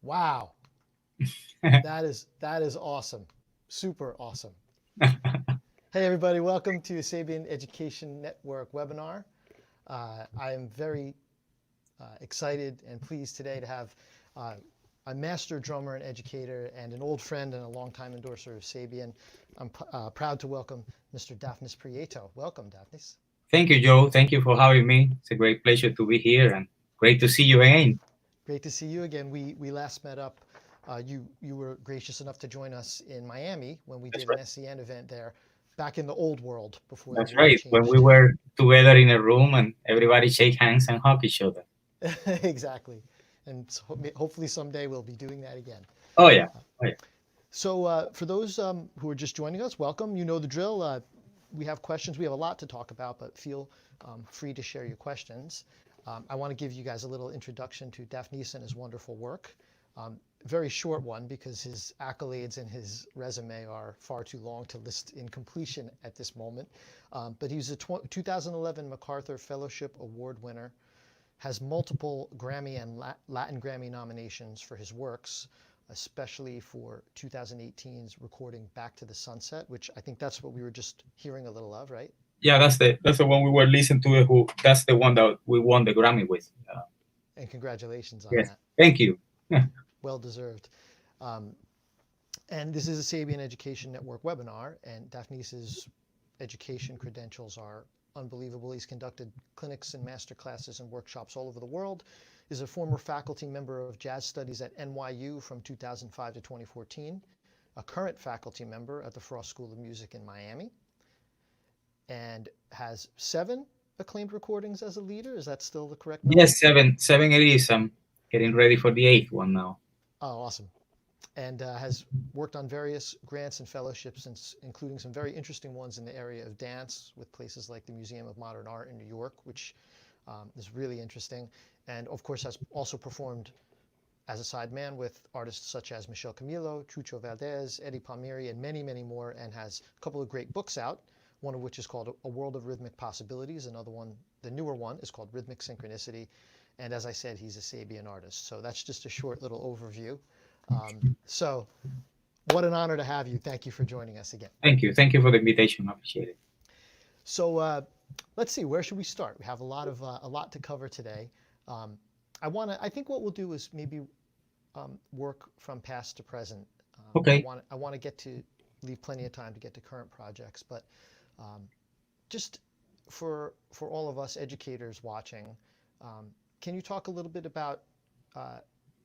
Wow, that is awesome, super awesome. Hey everybody, welcome to Sabian Education Network webinar. I am very excited and pleased today to have a master drummer and educator and an old friend and a longtime endorser of Sabian. I'm proud to welcome Mr. Dafnis Prieto. Welcome, Dafnis. Thank you, Joe. Thank you for having me. It's a great pleasure to be here and great to see you again. Great to see you again. We last met up. You were gracious enough to join us in Miami when we did an SEN event there, back in the old world before. That's right. When we were together in a room and everybody shake hands and hug each other. Exactly. And so hopefully someday we'll be doing that again. Oh yeah. Oh, yeah. So for those who are just joining us, welcome. You know the drill. We have questions. We have a lot to talk about, but feel free to share your questions. I want to give you guys a little introduction to Dafnis and his wonderful work. Very short one because his accolades and his resume are far too long to list in completion at this moment. But he's a 2011 MacArthur Fellowship Award winner, has multiple Grammy and Latin Grammy nominations for his works, especially for 2018's recording Back to the Sunset, which I think that's what we were just hearing a little of, right? Yeah, that's the one we were listening to. That's the one that we won the Grammy with. And congratulations on that. Thank you. Well deserved. And this is a Sabian Education Network webinar, and Dafnis's education credentials are unbelievable. He's conducted clinics and master classes and workshops all over the world. Is a former faculty member of jazz studies at NYU from 2005 to 2014, a current faculty member at the Frost School of Music in Miami, and has 7 acclaimed recordings as a leader. Is that still the correct number? Yes, 7 it is. I'm getting ready for the 8th one now. Oh, awesome. And has worked on various grants and fellowships, including some very interesting ones in the area of dance with places like the Museum of Modern Art in New York, which is really interesting. And of course has also performed as a sideman with artists such as Michel Camilo, Chucho Valdez, Eddie Palmieri, and many, many more, and has a couple of great books out, one of which is called A World of Rhythmic Possibilities. Another one, the newer one, is called Rhythmic Synchronicity. And as I said, he's a Sabian artist. So that's just a short little overview. So what an honor to have you. Thank you for joining us again. Thank you. Thank you for the invitation. I appreciate it. So let's see, where should we start? We have a lot to cover today. I think what we'll do is maybe work from past to present. Okay. I want to leave plenty of time to get to current projects, but just for all of us educators watching, can you talk a little bit about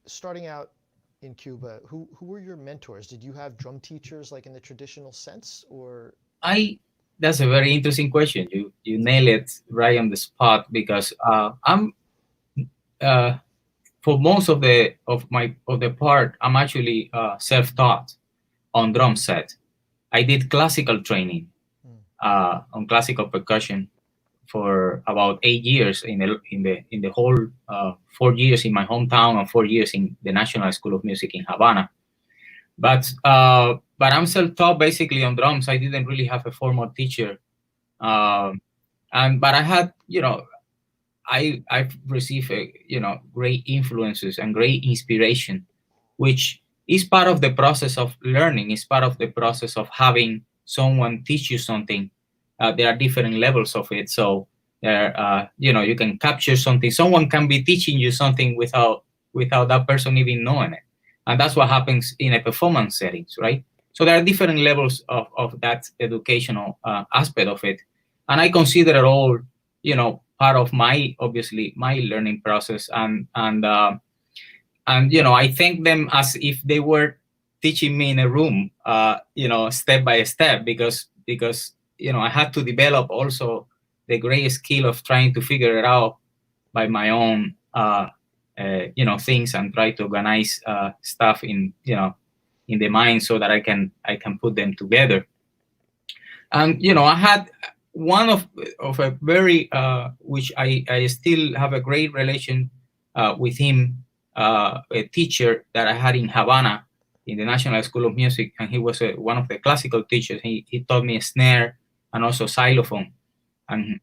starting out in Cuba? Who were your mentors? Did you have drum teachers like in the traditional sense, or? That's a very interesting question. You nail it right on the spot, because I'm for most of the part, I'm actually self-taught on drum set. I did classical training on classical percussion for about 8 years in the whole 4 years in my hometown and 4 years in the National School of Music in Havana. But I'm self-taught basically on drums. I didn't really have a formal teacher, but I had, I've received great influences and great inspiration, which is part of the process of learning. It's part of the process of having someone teach you something. There are different levels of it. So you can capture something. Someone can be teaching you something without that person even knowing it. And that's what happens in a performance settings, right? So there are different levels of that educational aspect of it. and I consider it all, part of my, obviously, my learning process. And I thank them as if they were teaching me in a room, step by step, because I had to develop also the great skill of trying to figure it out by my own, things, and try to organize stuff in the mind so that I can put them together. And I had one of a very which I still have a great relation with him, a teacher that I had in Havana in the National School of Music, and he was one of the classical teachers. He taught me snare and also xylophone, and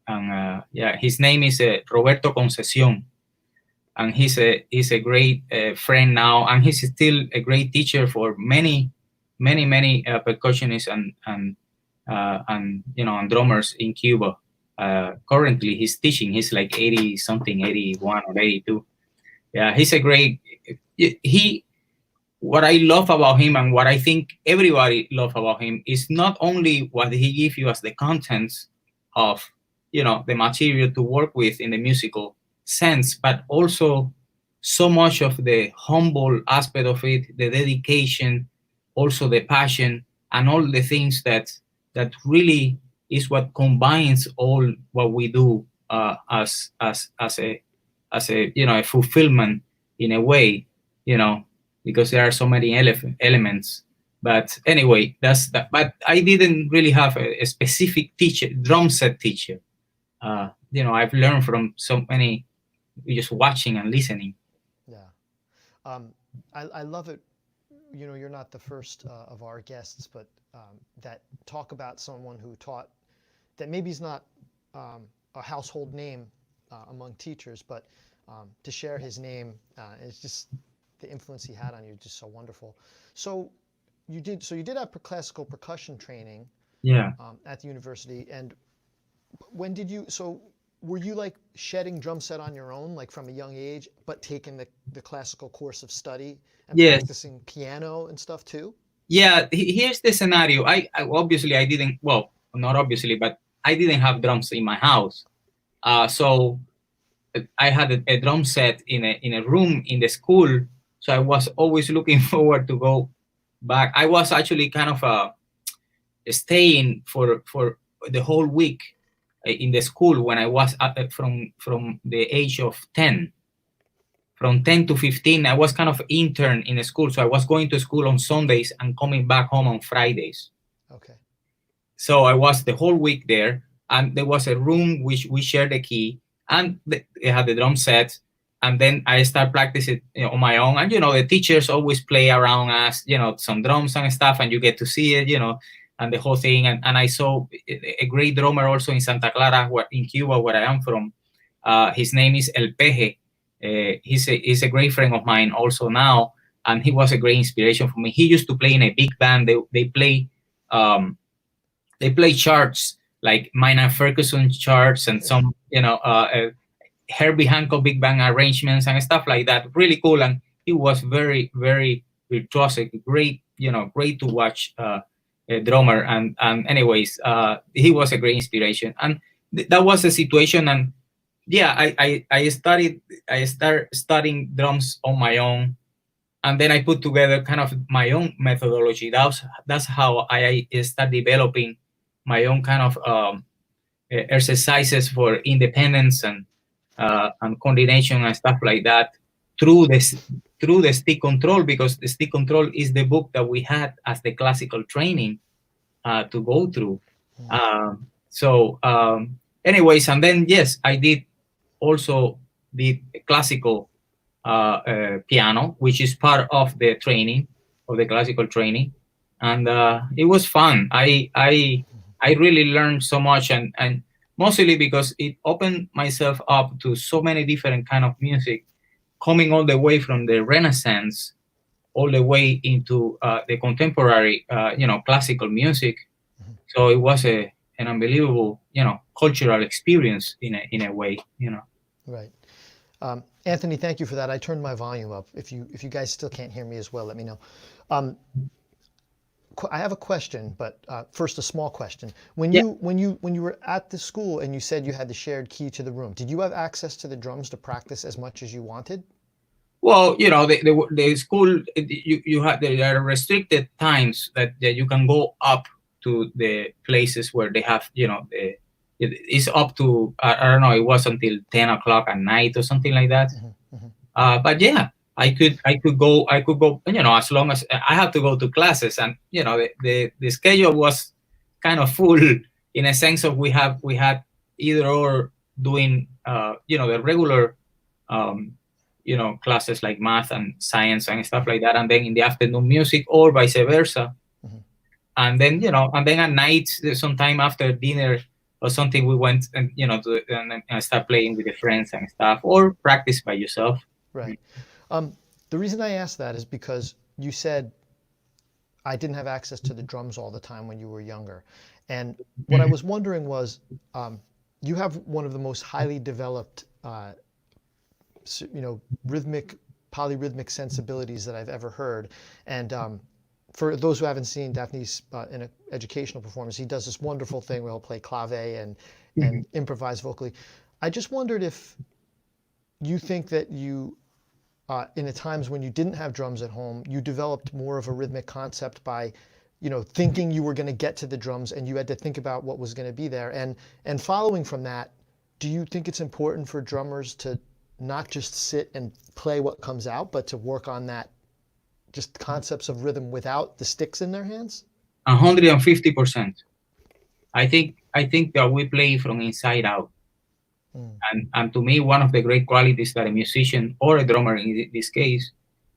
yeah, his name is Roberto Concesión, and he's a great friend now, and he's still a great teacher for many percussionists and drummers in Cuba. Currently, he's teaching. He's like 80 something, 81 or 82. Yeah, he's a great. He. What I love about him, and what I think everybody love about him, is not only what he gives you as the contents of the material to work with in the musical sense, but also so much of the humble aspect of it, the dedication, also the passion, and all the things that really is what combines all what we do as a a fulfillment in a way, because there are so many elements. But anyway, that's that. But I didn't really have a specific teacher, drum set teacher. I've learned from so many, just watching and listening. Yeah. I love it. You're not the first of our guests, but that talk about someone who taught that maybe is not a household name among teachers, but to share his name, it's just the influence he had on you, just so wonderful. So you did have classical percussion training, Yeah. At the university, and when did you? So were you like shedding drum set on your own, like from a young age, but taking the classical course of study and Yes. practicing piano and stuff too? Yeah. Here's the scenario. I obviously I didn't. Well, not obviously, but I didn't have drums in my house. So I had a drum set in a room in the school. So I was always looking forward to go back. I was actually kind of staying for the whole week in the school when I was from the age of 10. From 10 to 15, I was kind of intern in a school. So I was going to school on Sundays and coming back home on Fridays. Okay. So I was the whole week there, and there was a room which we shared the key, and they had the drum set. And then I start practicing on my own. And, the teachers always play around us, some drums and stuff, and you get to see it, and the whole thing. And I saw a great drummer also in Santa Clara, in Cuba, where I am from. His name is El Peje. He's a great friend of mine also now, and he was a great inspiration for me. He used to play in a big band. They play charts like Minor Ferguson charts and some, Herbie Hancock big band arrangements and stuff like that. Really cool. And he was very, very virtuosic, great, great to watch, a drummer. And anyways, he was a great inspiration. And that was the situation. And yeah, I started studying drums on my own. And then I put together kind of my own methodology. That's how I start developing my own kind of exercises for independence and coordination and stuff like that through the stick control, because the stick control is the book that we had as the classical training to go through. Anyways, and then yes, I did also the classical piano, which is part of the training, of the classical training, and it was fun. I really learned so much, and mostly because it opened myself up to so many different kind of music, coming all the way from the Renaissance all the way into the contemporary, classical music. So it was an unbelievable, cultural experience in a way. Right. Anthony, thank you for that. I turned my volume up. If you guys still can't hear me as well, let me know. I have a question, but first a small question. When Yeah. you were at the school and you said you had the shared key to the room, did you have access to the drums to practice as much as you wanted? Well, the school, there are restricted times that you can go up to the places where they have, it's up to, I don't know, it was until 10 o'clock at night or something like that. But yeah, I could go, as long as I have to go to classes, and the schedule was kind of full, in a sense of we had either or doing the regular classes like math and science and stuff like that, and then in the afternoon music, or vice versa. And then at night, sometime after dinner or something, we went and and start playing with the friends and stuff, or practice by yourself. Right. The reason I asked that is because you said I didn't have access to the drums all the time when you were younger. And what I was wondering was, you have one of the most highly developed, rhythmic, polyrhythmic sensibilities that I've ever heard. And for those who haven't seen Dafnis in an educational performance, he does this wonderful thing where he'll play clave and improvise vocally. I just wondered if you think that you, in the times when you didn't have drums at home, you developed more of a rhythmic concept by, thinking you were going to get to the drums and you had to think about what was going to be there. And following from that, do you think it's important for drummers to not just sit and play what comes out, but to work on that, just concepts of rhythm without the sticks in their hands? 150%. I think that we play from inside out. And to me, one of the great qualities that a musician or a drummer in this case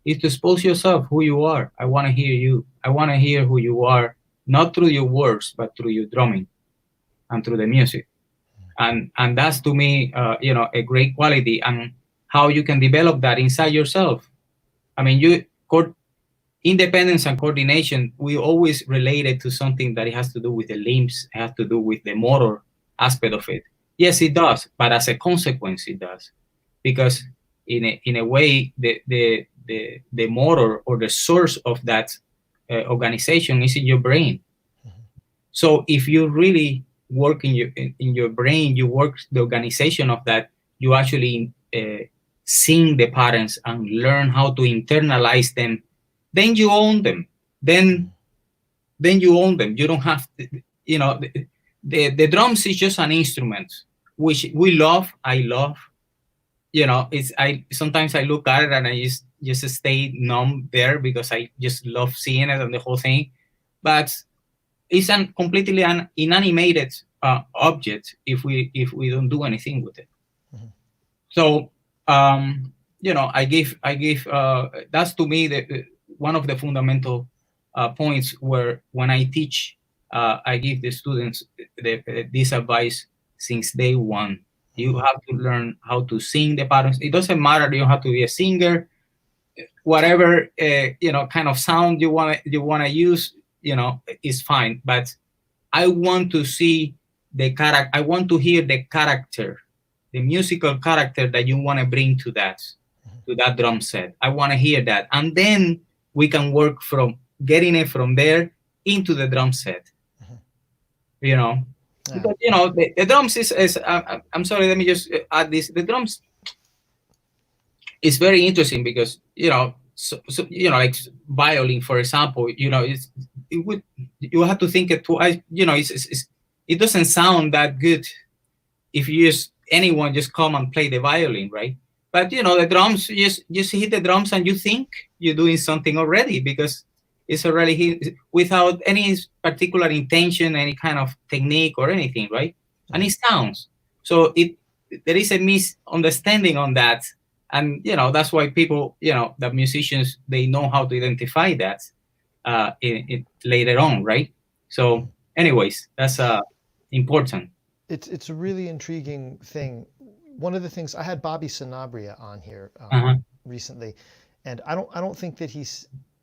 is to expose yourself, who you are. I want to hear you. I want to hear who you are, not through your words, but through your drumming and through the music. And that's, to me, a great quality, and how you can develop that inside yourself. I mean, independence and coordination, we always relate it to something that it has to do with the limbs, it has to do with the motor aspect of it. Yes, it does, but as a consequence, it does, because in a way, the motor or the source of that organization is in your brain. So if you really work in your brain, you work the organization of that, you actually sing the patterns and learn how to internalize them. Then you own them. Then you own them. You don't have to, the drums is just an instrument, which we love. I love. Sometimes I look at it and I just stay numb there, because I just love seeing it and the whole thing. But it's completely an inanimated object if we don't do anything with it. So I give that's, to me, one of the fundamental points where, when I teach, I give the students this advice since day one. You have to learn how to sing the patterns. It doesn't matter, you don't have to be a singer. Whatever kind of sound you wanna use, is fine. But I want to see the character. I want to hear the character, the musical character that you want to bring to that drum set. I want to hear that, and then we can work from getting it from there into the drum set. Because the drums is I'm sorry, let me just add this. The drums is very interesting because like violin, for example, you have to think it twice. It doesn't sound that good if you anyone just come and play the violin, right? But the drums, just hit the drums and you think you're doing something already, because it's already hit without any particular intention, any kind of technique or anything, right? And it sounds. So there is a misunderstanding on that. And, that's why people, the musicians, they know how to identify that later on, right? So anyways, that's important. It's a really intriguing thing. One of the things, I had Bobby Sanabria on here recently, and I don't think that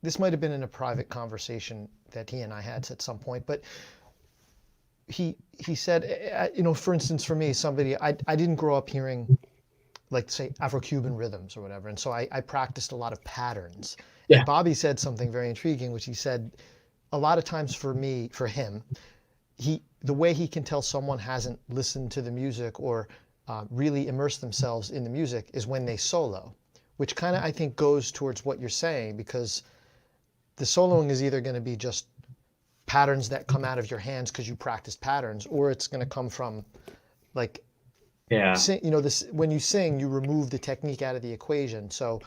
this might have been in a private conversation that he and I had at some point, but he said, for instance, for me, I didn't grow up hearing, like, say, Afro-Cuban rhythms or whatever, and so I practiced a lot of patterns. Yeah. And Bobby said something very intriguing, which he said, a lot of times for him, the way he can tell someone hasn't listened to the music or really immersed themselves in the music is when they solo, which kind of I think goes towards what you're saying, because the soloing is either going to be just patterns that come out of your hands because you practiced patterns, or it's going to come from like, this, when you sing, you remove the technique out of the equation. So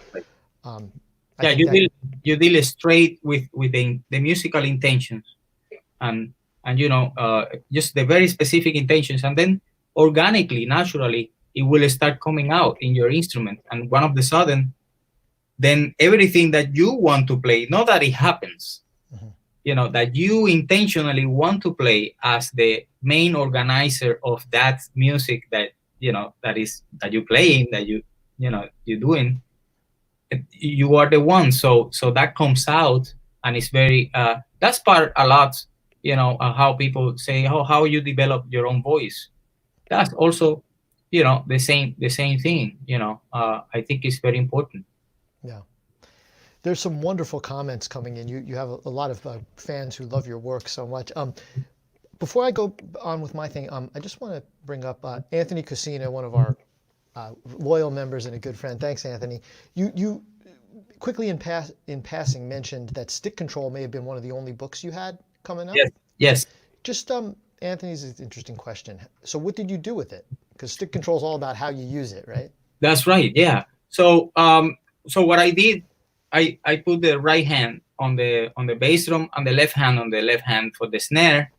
you deal straight with the musical intentions, and just the very specific intentions, and then organically, naturally, it will start coming out in your instrument, and one of the sudden, then everything that you want to play, not that it happens, that you intentionally want to play as the main organizer of that music that you're playing, that you're doing, you are the one. So that comes out, and it's very that's part a lot, how people say how you develop your own voice. That's also the same thing. I think it's very important. Yeah. There's some wonderful comments coming in. You have a lot of fans who love your work so much. Before I go on with my thing, I just want to bring up Anthony Casino, one of our loyal members and a good friend. Thanks, Anthony. You quickly in passing mentioned that Stick Control may have been one of the only books you had coming up. Yes. Just Anthony's an interesting question. So what did you do with it? Because Stick Control is all about how you use it, right? That's right. Yeah. So what I did, I put the right hand on the bass drum and the left hand on the left hand for the snare,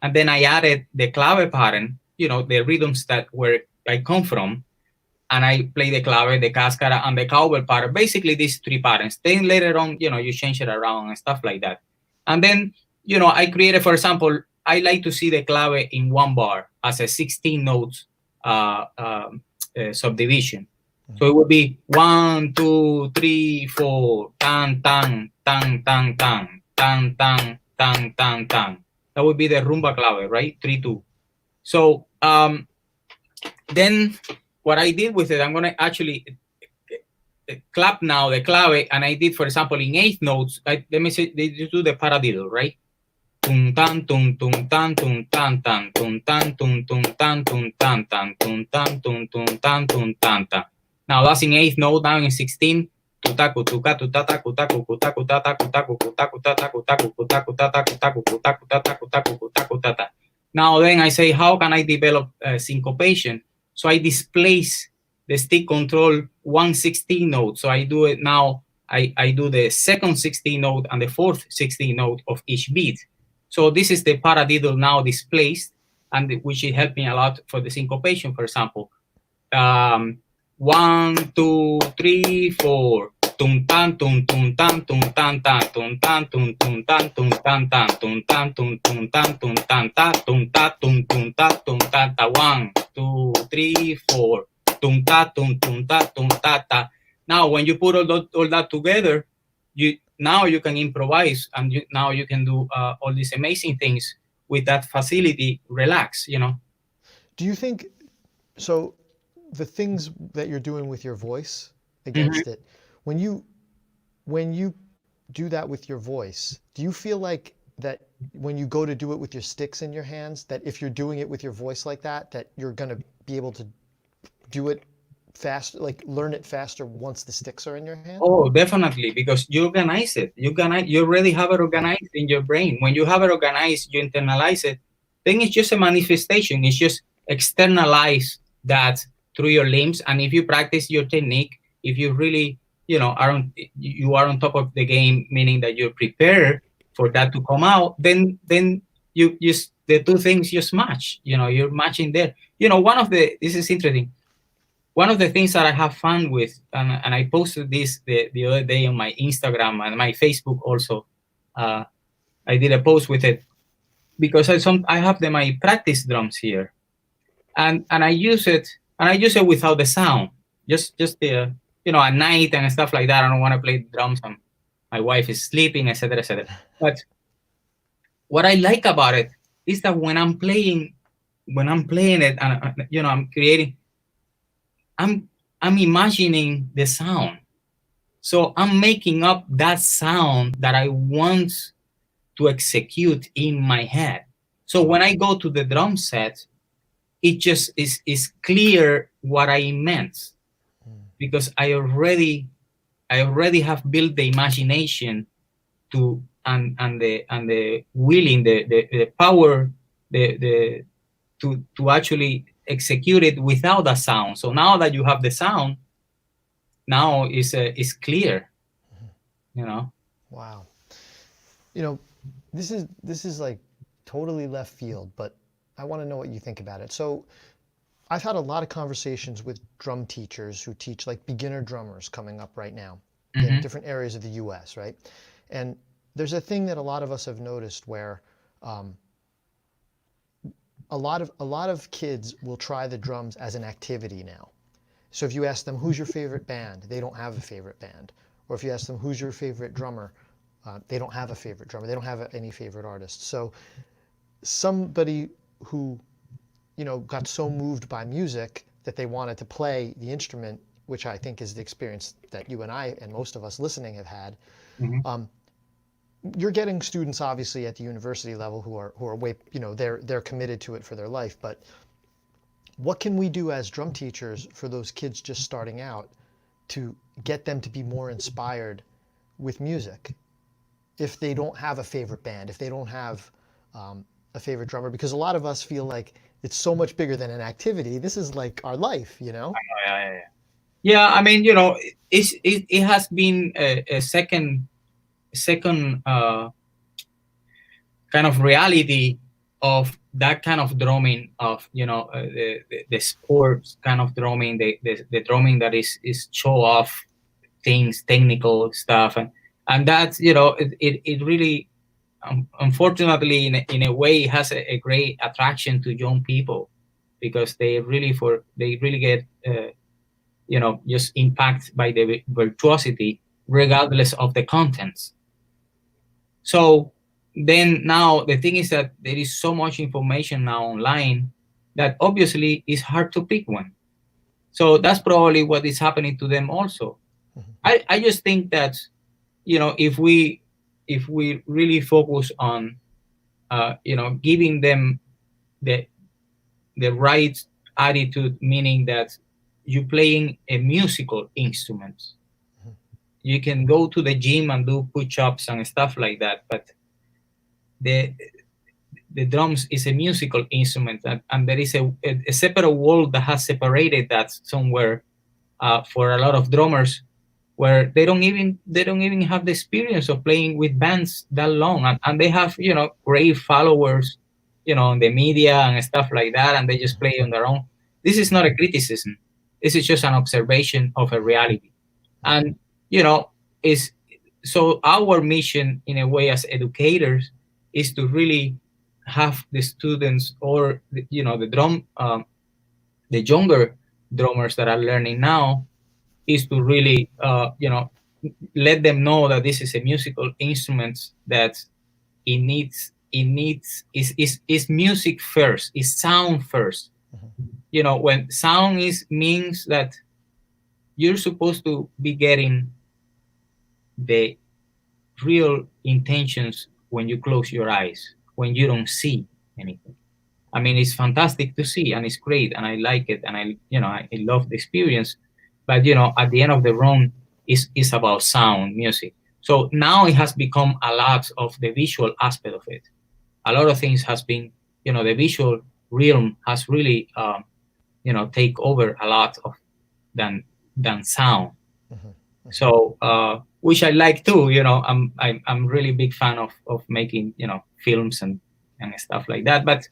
and then I added the clave pattern, the rhythms that where I come from, and I play the clave, the cascara, and the cowbell pattern. Basically, these three patterns. Then later on, you change it around and stuff like that. And then, I created, for example, I like to see the clave in one bar as a 16 notes subdivision. So it would be 1, 2, 3, 4, tan, tan, tan, tan, tan, tan, tan, tan, tan, tan. That would be the rumba clave, right? 3, 2. So then what I did with it, I'm going to actually clap now the clave, and I did, for example, in 8th notes, let me say, they do the paradiddle, right? Tum tan tum tum tan tum tan tan tum tan tum tum tan tum tan tan tum tan tum tum tan tum tan tan. Now that's in 8th note. Now in 16, tutaku tuka tutata kutaku kutaku tata kutaku kutaku tata kutaku kutaku tata kutaku kutaku tata kutaku kutaku tata. Now then I say, how can I develop syncopation? So I displace the stick control 1/16 note. So I do it now. I do the second 16 note and the fourth 16 note of each beat. So this is the paradiddle now displaced, and which it helped me a lot for the syncopation. For example, 1, 2, 3, 4. Tum tan tum tum tan tum tan tan tum tan tum tum tan tum tan tan tum tan tum tum tan tum tan ta tum ta tum tum ta tum ta ta. 1, 2, 3, 4. Tum ta tum ta ta. Now when you put all that together, now you can improvise, and now you can do all these amazing things with that facility. Relax, Do you think so? The things that you're doing with your voice against it, when you do that with your voice, do you feel like that when you go to do it with your sticks in your hands, that if you're doing it with your voice like that you're going to be able to do it fast, like learn it faster once the sticks are in your hand? Oh, definitely, because you organize it. You already have it organized in your brain. When you have it organized, you internalize it. Then it's just a manifestation. It's just externalize that through your limbs. And if you practice your technique, if you really, are on top of the game, meaning that you're prepared for that to come out, then you the two things just match. You're matching there. This is interesting. One of the things that I have fun with, and I posted this the other day on my Instagram and my Facebook also. I did a post with it because I have my practice drums here, and I use it without the sound, just the at night and stuff like that. I don't want to play the drums, and my wife is sleeping, etc., etc. But what I like about it is that when I'm playing it, and I'm creating. I'm imagining the sound. So I'm making up that sound that I want to execute in my head. So when I go to the drum set, it just is clear what I meant, because I already have built the imagination to and the willing, the power, the to actually execute it without a sound. So now that you have the sound, now is clear, you know. Wow. You know, this is like totally left field, but I want to know what you think about it. So I've had a lot of conversations with drum teachers who teach like beginner drummers coming up right now in different areas of the US, right? And there's a thing that a lot of us have noticed where a lot of kids will try the drums as an activity now. So if you ask them, who's your favorite band? They don't have a favorite band. Or if you ask them, who's your favorite drummer? They don't have a favorite drummer. They don't have any favorite artist. So somebody who, you know, got so moved by music that they wanted to play the instrument, which I think is the experience that you and I and most of us listening have had. You're getting students obviously at the university level who are way, you know, they're committed to it for their life. But what can we do as drum teachers for those kids just starting out to get them to be more inspired with music if they don't have a favorite band, if they don't have a favorite drummer? Because a lot of us feel like it's so much bigger than an activity. This is like our life, you know? Yeah, I mean, you know, it has been a second kind of reality of that kind of drumming, of, you know, the sports kind of drumming, the drumming that is show off things, technical stuff, and that's, you know, it really, unfortunately, in a way, has a great attraction to young people, because they really get you know, just impacted by the virtuosity regardless of the contents. So then now the thing is that there is so much information now online that obviously it's hard to pick one. So that's probably what is happening to them also. I just think that, you know, if we really focus on you know, giving them the right attitude, meaning that you're playing a musical instrument. You can go to the gym and do push-ups and stuff like that, but the drums is a musical instrument, and there is a separate world that has separated that somewhere for a lot of drummers, where they don't even have the experience of playing with bands that long, and they have, you know, great followers, you know, on the media and stuff like that, and they just play on their own. This is not a criticism. This is just an observation of a reality. And, you know, is so our mission in a way as educators is to really have the students, or you know, the younger drummers that are learning now, is to really you know, let them know that this is a musical instrument, that is music first, is sound first. You know, when sound means that you're supposed to be getting the real intentions when you close your eyes, when you don't see anything. I mean, it's fantastic to see, and it's great, and I like it, and I love the experience. But, you know, at the end of the run, is about sound, music. So now it has become a lot of the visual aspect of it. A lot of things has been, you know, the visual realm has really, you know, take over a lot of than sound. So, which I like too. You know, I'm really big fan of making, you know, films and stuff like that. But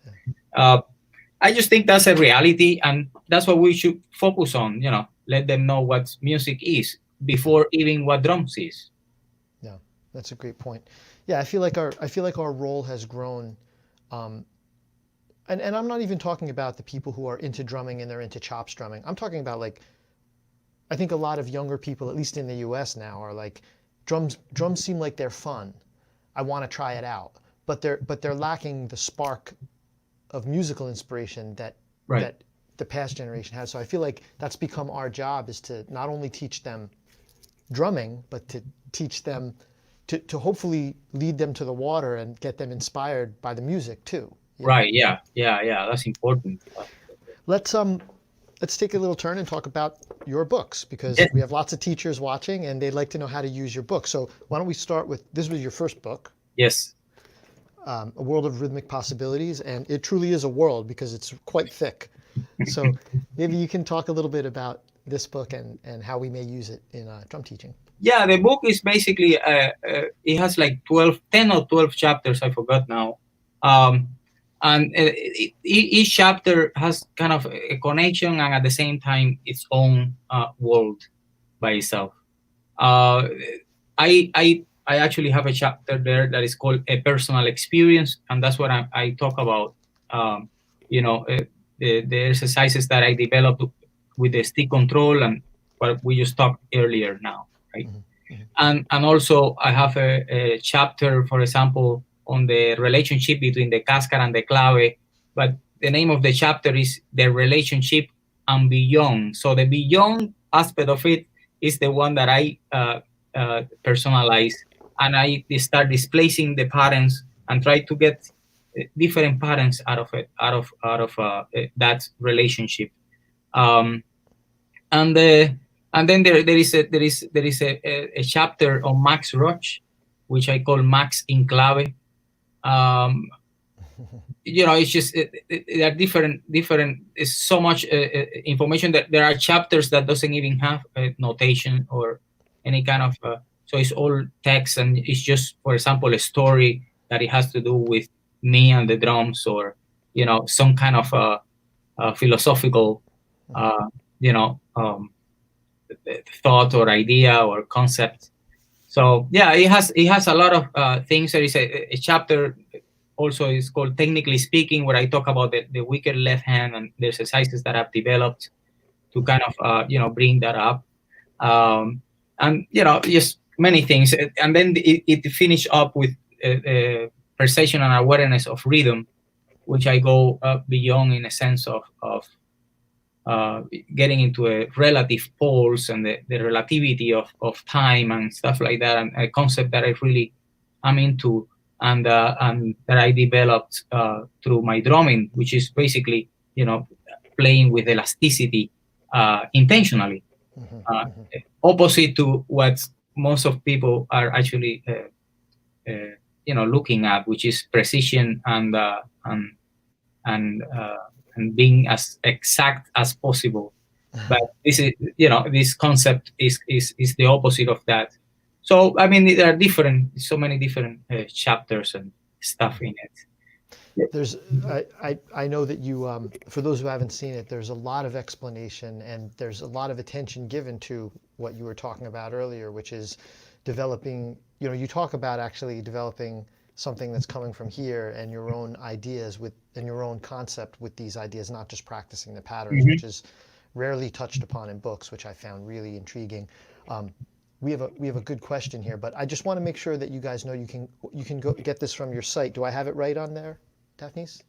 I just think that's a reality, and that's what we should focus on. You know, let them know what music is before even what drums is. Yeah, that's a great point. Yeah, I feel like our role has grown. And I'm not even talking about the people who are into drumming and they're into chops drumming. I'm talking about, like, I think a lot of younger people, at least in the US now, are like, drums seem like they're fun. I want to try it out. But they're lacking the spark of musical inspiration that the past generation has. So I feel like that's become our job, is to not only teach them drumming, but to teach them to hopefully lead them to the water and get them inspired by the music too. Right. Yeah. That's important. Let's take a little turn and talk about your books, because Yes. we have lots of teachers watching and they'd like to know how to use your book. So why don't we start with, this was your first book, Yes. A World of Rhythmic Possibilities, and it truly is a world because it's quite thick. So maybe you can talk a little bit about this book and how we may use it in drum teaching. Yeah, the book is basically it has like 10 or 12 chapters. I forgot now. And each chapter has kind of a connection and at the same time its own world by itself. I actually have a chapter there that is called a personal experience, and that's what I talk about. You know, the exercises that I developed with the stick control and what we just talked earlier now, right? And also I have a chapter, for example, on the relationship between the cascara and the clave, but the name of the chapter is the relationship and beyond. So the beyond aspect of it is the one that I personalize, and I start displacing the patterns and try to get different patterns out of it, out of that relationship. And then there is a chapter on Max Roach, which I call Max in Clave. You know, it's just there are different. It's so much information that there are chapters that doesn't even have a notation or any kind of. So it's all text, and it's just, for example, a story that it has to do with me and the drums, or you know, some kind of philosophical, you know, thought or idea or concept. So yeah, it has a lot of things. There is a chapter also is called Technically Speaking, where I talk about the weaker left hand and the exercises that I've developed to kind of you know, bring that up, and you know, just many things. And then it finished up with perception and awareness of rhythm, which I go beyond in a sense of getting into a relative pulse and the relativity of time and stuff like that, and a concept that I really am into, and that I developed through my drumming, which is basically, you know, playing with elasticity intentionally, opposite to what most of people are actually you know, looking at, which is precision and being as exact as possible. But this is, you know, this concept is the opposite of that. So I mean, there are so many different chapters and stuff in it. There's, I know that you, for those who haven't seen it, there's a lot of explanation and there's a lot of attention given to what you were talking about earlier, which is developing, you know, you talk about actually developing something that's coming from here and your own ideas with, and your own concept with these ideas, not just practicing the patterns, which is rarely touched upon in books, which I found really intriguing. We have a good question here, but I just want to make sure that you guys know you can go get this from your site. Do I have it right on there, Dafnis?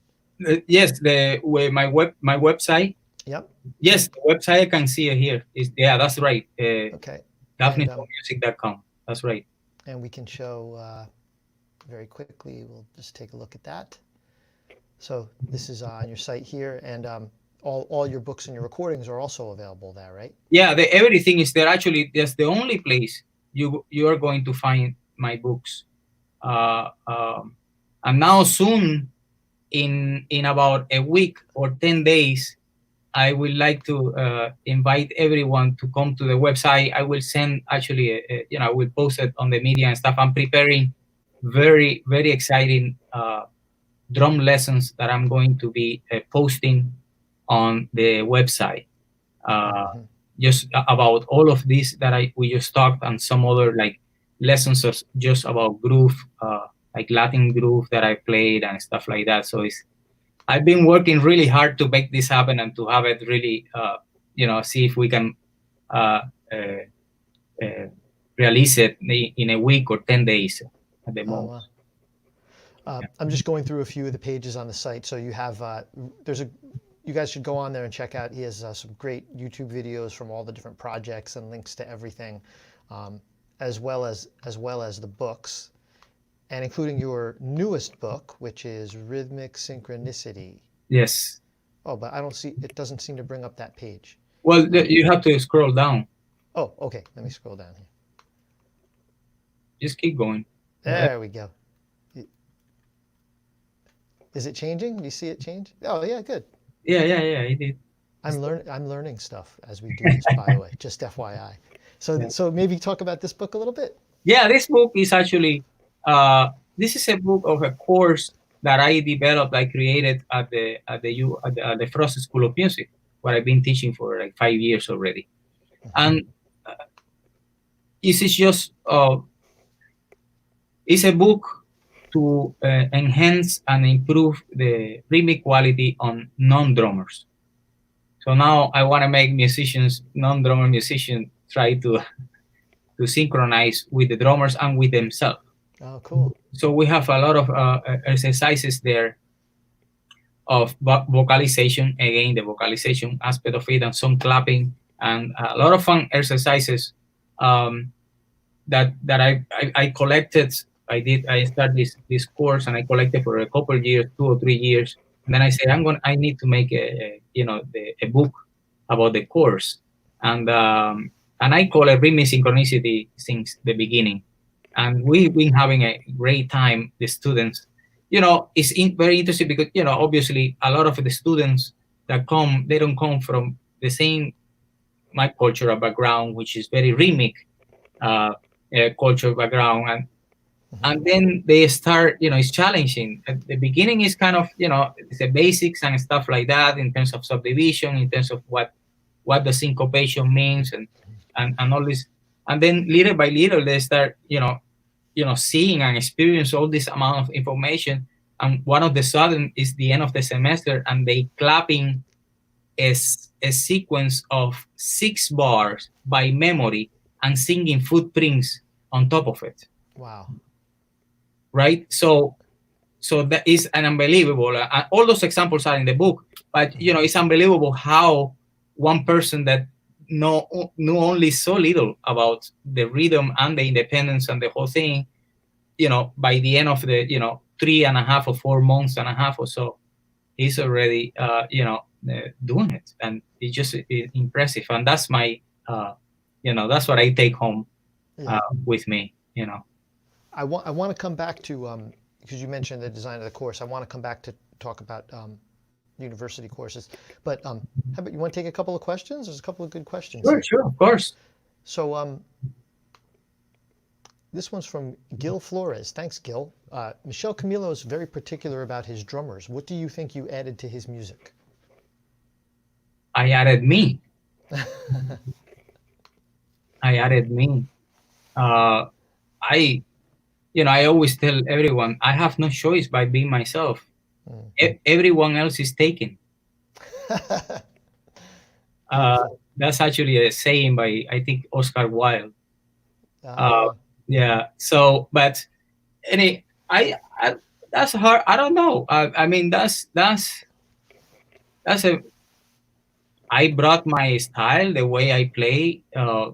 Yes, my website. Yep. Yes, the website I can see it here. Yeah, that's right. Okay. DafnisMusic.com. That's right. And we can show very quickly. We'll just take a look at that. So this is on your site here, and all your books and your recordings are also available there, right? Yeah, everything is there. Actually, that's the only place you are going to find my books. And now soon, in about a week or 10 days, I would like to invite everyone to come to the website. I will send actually, you know, I will post it on the media and stuff. I'm preparing very, very exciting drum lessons that I'm going to be posting on the website. Just about all of this that we just talked, and some other like lessons of just about groove, like Latin groove that I played and stuff like that. So I've been working really hard to make this happen and to have it really, you know, see if we can release it in a week or 10 days at the moment. Wow. I'm just going through a few of the pages on the site. So you have, you guys should go on there and check out. He has some great YouTube videos from all the different projects and links to everything. as well as the books, and including your newest book, which is Rhythmic Synchronicity. Yes. Oh, but I don't see, it doesn't seem to bring up that page. Well, you have to scroll down. Oh, okay. Let me scroll down here. Just keep going. There we go. Is it changing? Do you see it change? Oh, yeah, good. Yeah, it did. I'm learning stuff as we do this, by the way, just FYI. So maybe talk about this book a little bit. Yeah, this book is actually this is a book of a course that I developed. I created at the Frost School of Music, where I've been teaching for like 5 years already. And this is just it's a book to enhance and improve the rhythmic quality on non-drummers. So now I want to make musicians, non-drummer musicians, try to synchronize with the drummers and with themselves. Oh, cool. So we have a lot of exercises there of vocalization, again, the vocalization aspect of it, and some clapping, and a lot of fun exercises that I collected. I started this course, and I collected for a couple of years, 2 or 3 years. And then I said, I need to make a book about the course. And I call it Rhythmic Synchronicity since the beginning. And we've been having a great time, the students. It's very interesting because, obviously a lot of the students that come, they don't come from the same my cultural background, which is very rhythmic cultural background. And then they start, it's challenging. At the beginning is kind of, it's the basics and stuff like that in terms of subdivision, in terms of what the syncopation means and all this. And then little by little, they start, seeing and experience all this amount of information. And one of the sudden is the end of the semester, and they clapping a sequence of 6 bars by memory and singing footprints on top of it. Wow. Right? So that is an unbelievable. All those examples are in the book, but it's unbelievable how one person that knew only so little about the rhythm and the independence and the whole thing, by the end of the 3.5 or 4 months and a half or so, he's already doing it, and it's just impressive. And that's my that's what I take home with me. I want to come back to because you mentioned the design of the course. I want to come back to talk about university courses. But how about you want to take a couple of questions? There's a couple of good questions. Sure, of course. So this one's from Gil Flores. Thanks, Gil. Michel Camilo is very particular about his drummers. What do you think you added to his music? I added me. I added me. I always tell everyone, I have no choice by being myself. Everyone else is taken. That's actually a saying by, I think, Oscar Wilde. Yeah. So, but that's hard. I don't know. I mean, I brought my style, the way I play, but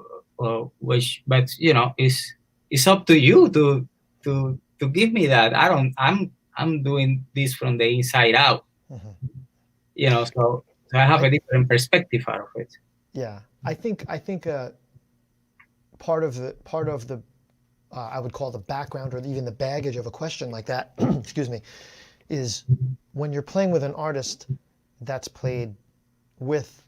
it's up to you to give me that. I'm doing this from the inside out. So I have a different perspective out of it. Yeah, I think part of the I would call the background or even the baggage of a question like that, excuse me, is when you're playing with an artist that's played with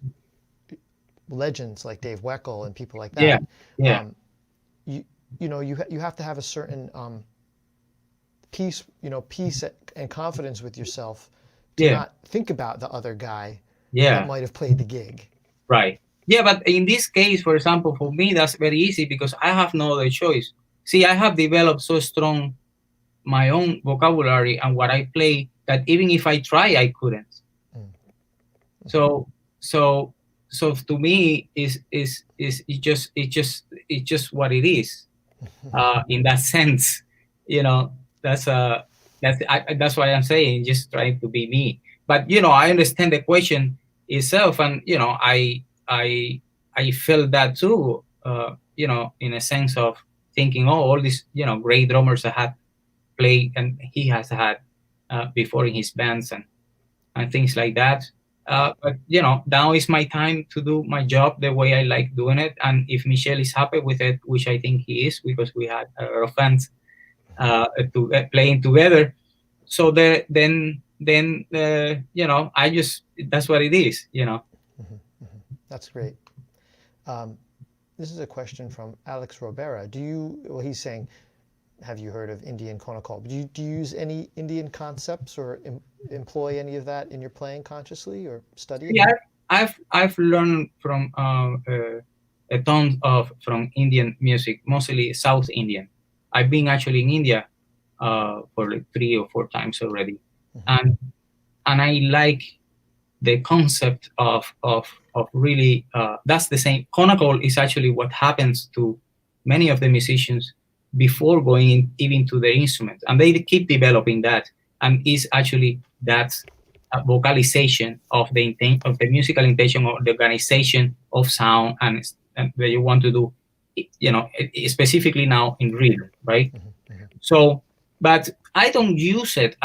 legends like Dave Weckl and people like that. Yeah. You have to have a certain peace and confidence with yourself to not think about the other guy that might have played the gig. Right. Yeah, but in this case, for example, for me, that's very easy because I have no other choice. See, I have developed so strong my own vocabulary and what I play that even if I try, I couldn't. So to me, it's just what it is. In that sense, that's what I'm saying. Just trying to be me. But I understand the question itself, and I feel that too. In a sense of thinking, oh, all these, great drummers I had played and he has had before in his bands and things like that. But now is my time to do my job the way I like doing it. And if Michel is happy with it, which I think he is, because we had a lot of fans playing together. So then I just, that's what it is. That's great. This is a question from Alex Robera. Well, he's saying, have you heard of Indian konakol? Do you use any Indian concepts or employ any of that in your playing consciously or study it? Yeah, I've learned from a ton from Indian music, mostly South Indian. I've been actually in India for like 3 or 4 times already, and I like the concept of really that's the same. Konakol is actually what happens to many of the musicians before going even to their instruments, and they keep developing that, and is actually that vocalization of the intent of the musical intention or the organization of sound and that you want to do, specifically now in rhythm, right? So, but I don't use it.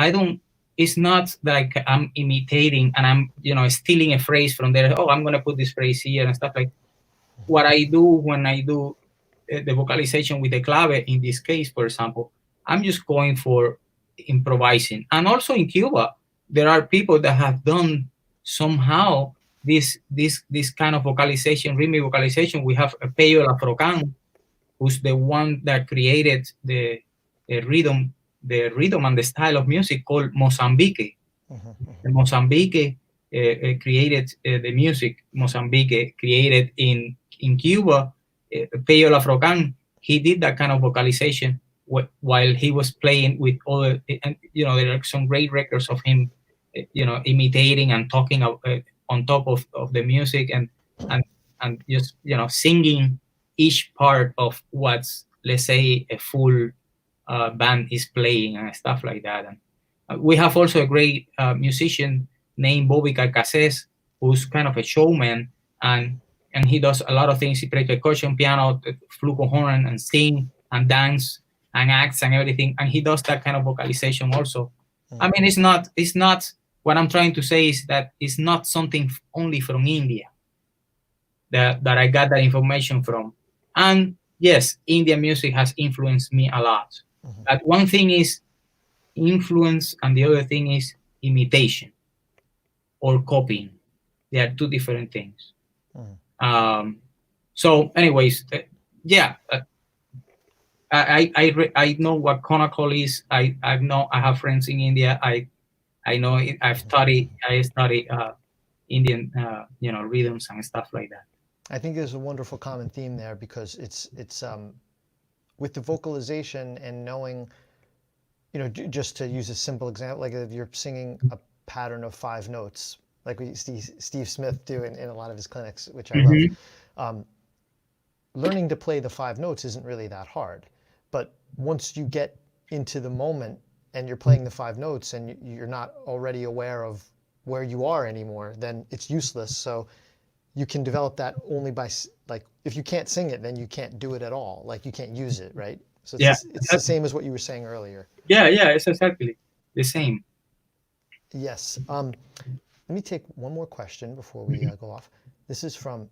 It's not like I'm imitating and I'm, stealing a phrase from there. Oh, I'm going to put this phrase here and stuff like. What I do when I do the vocalization with the clave, in this case, for example, I'm just going for improvising. And also in Cuba, there are people that have done somehow this kind of vocalization, rhythmic vocalization. We have Peyo Lafrocan, who's the one that created the rhythm and the style of music called Mozambique. The Mozambique created the music. Mozambique created in Cuba. Peyo Lafrocan, he did that kind of vocalization while he was playing with other, and there are some great records of him, imitating and talking on top of the music and just singing each part of what's, let's say, a full band is playing and stuff like that. And we have also a great musician named Bobby Carcases, who's kind of a showman, and he does a lot of things. He plays percussion, piano, flugelhorn, and sing and dance and acts and everything. And he does that kind of vocalization also. I mean, it's not what I'm trying to say is that it's not something only from India that I got that information from. And yes, Indian music has influenced me a lot. But one thing is influence and the other thing is imitation or copying. They are two different things. So anyways, I know what konakol is. I have friends in India. I know it. I study Indian rhythms and stuff like that. I think there's a wonderful common theme there because it's with the vocalization and knowing, just to use a simple example, like if you're singing a pattern of 5 notes, like we see Steve Smith do in a lot of his clinics, which I love. Learning to play the 5 notes isn't really that hard, but once you get into the moment and you're playing the 5 notes and you're not already aware of where you are anymore, then it's useless. So you can develop that only by, like, if you can't sing it, then you can't do it at all. Like, you can't use it, right? So it's the same as what you were saying earlier. Yeah, it's exactly the same. Yes. Let me take one more question before we go off. This is from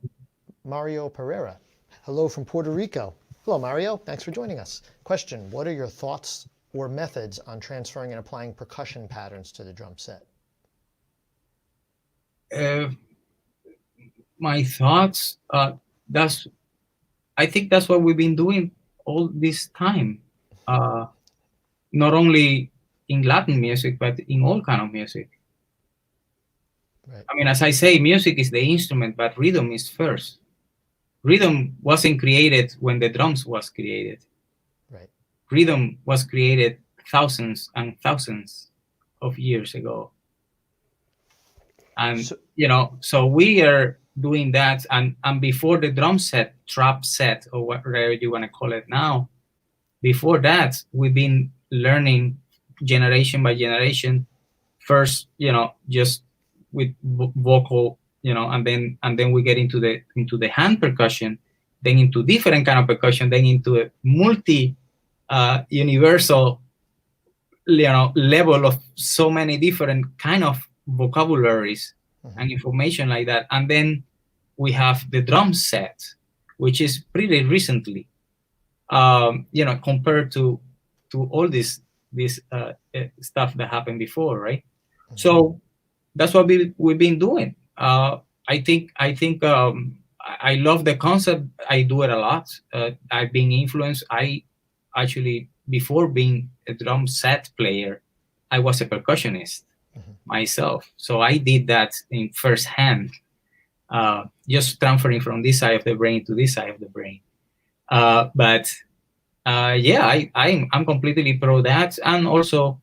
Mario Pereira. Hello from Puerto Rico. Hello, Mario. Thanks for joining us. Question: what are your thoughts or methods on transferring and applying percussion patterns to the drum set? My thoughts, I think that's what we've been doing all this time. Not only in Latin music, but in all kind of music. Right. I mean, as I say, music is the instrument, but rhythm is first. Rhythm wasn't created when the drums was created. Right. Rhythm was created thousands and thousands of years ago. And, so we are doing that. And before the drum set, trap set, or whatever you want to call it now, before that, we've been learning generation by generation. First, just with vocal, and then we get into the hand percussion, then into different kind of percussion, then into a multi universal, level of so many different kind of vocabularies and information like that. And then we have the drum set, which is pretty recently, compared to all this stuff that happened before, right? So that's what we've been doing. I think I love the concept. I do it a lot. I've been influenced. I actually, before being a drum set player, I was a percussionist myself. So I did that in first hand, just transferring from this side of the brain to this side of the brain. I'm completely pro that. And also,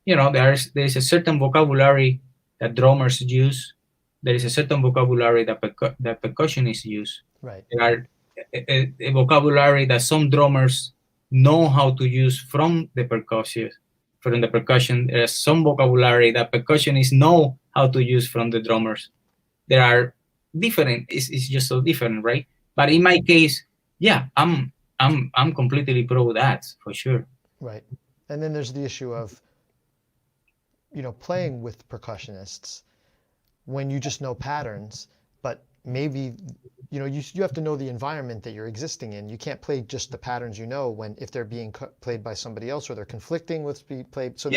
there's a certain vocabulary that drummers use. There is a certain vocabulary that percussionists use. Right. There are a vocabulary that some drummers know how to use from the percussion. There's some vocabulary that percussionists know how to use from the drummers. There are different. It's just so different, right? But in my case, yeah, I'm completely pro that, for sure. Right. And then there's the issue of, playing with percussionists when you just know patterns, but maybe, you have to know the environment that you're existing in. You can't play just the patterns if they're being played by somebody else, or they're conflicting with being played. So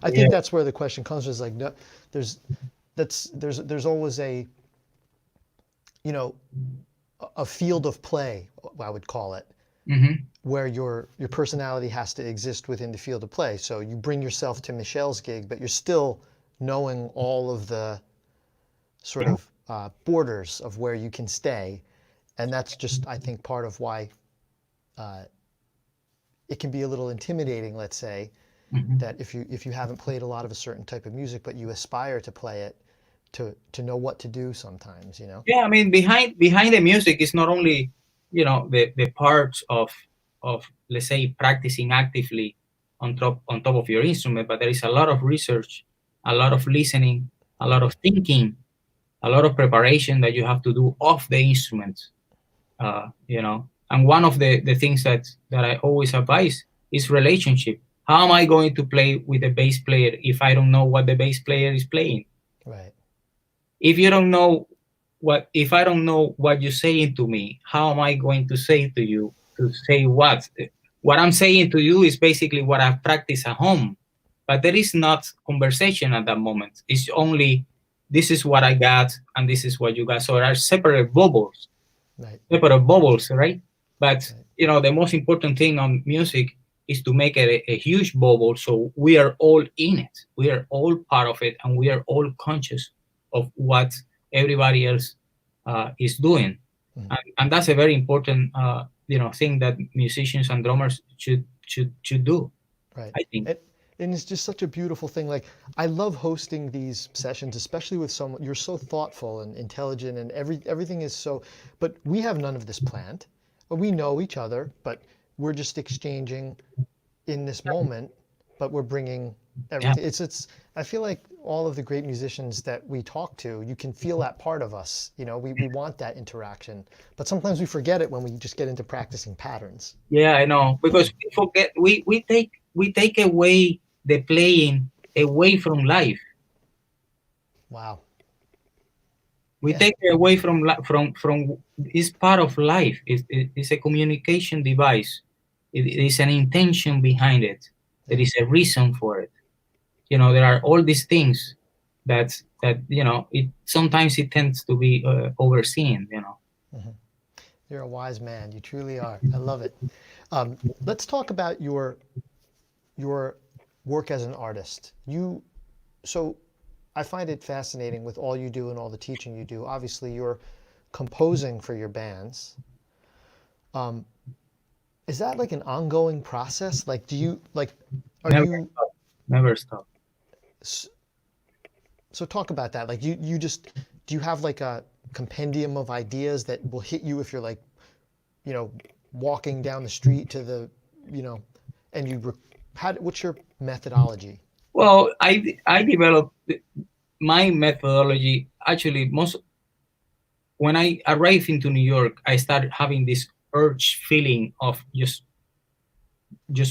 I think that's where the question comes, is like, no, there's always a field of play, I would call it, where your personality has to exist within the field of play. So you bring yourself to Michelle's gig, but you're still knowing all of the sort of borders of where you can stay. And that's just, I think, part of why it can be a little intimidating, let's say, that if you haven't played a lot of a certain type of music, but you aspire to play it, to know what to do sometimes, Yeah, I mean, behind the music is not only, the parts of, let's say, practicing actively on top of your instrument, but there is a lot of research, a lot of listening, a lot of thinking, a lot of preparation that you have to do off the instrument, And one of the things that I always advise is relationship. How am I going to play with a bass player if I don't know what the bass player is playing? Right. If I don't know what you're saying to me, how am I going to say to you to say what? What I'm saying to you is basically what I've practiced at home, but there is not conversation at that moment. It's only, this is what I got and this is what you got. So there are separate bubbles, right? But the most important thing on music is to make it a huge bubble, so we are all in it. We are all part of it, and we are all conscious of what everybody else is doing. And that's a very important thing that musicians and drummers should do. Right. I think. And it's just such a beautiful thing. Like, I love hosting these sessions, especially with someone, you're so thoughtful and intelligent, and everything is so, but we have none of this planned. We know each other, but we're just exchanging in this moment, but we're bringing everything. Yeah. I feel like all of the great musicians that we talk to, you can feel that part of us. We want that interaction, but sometimes we forget it when we just get into practicing patterns. Yeah, I know, because we forget, we take away the playing away from life. Wow. We take it away from it's part of life. It's a communication device. It is an intention behind it. There is a reason for it. There are all these things that sometimes it tends to be overseen. You're a wise man. You truly are. I love it. Let's talk about your work as an artist. So I find it fascinating with all you do and all the teaching you do. Obviously, you're composing for your bands. Is that like an ongoing process? Like, Never stop. So talk about that. Like, do you have like a compendium of ideas that will hit you if you're like, walking down the street to the, and what's your methodology? Well, I developed my methodology. Actually, when I arrived into New York, I started having this urge feeling of just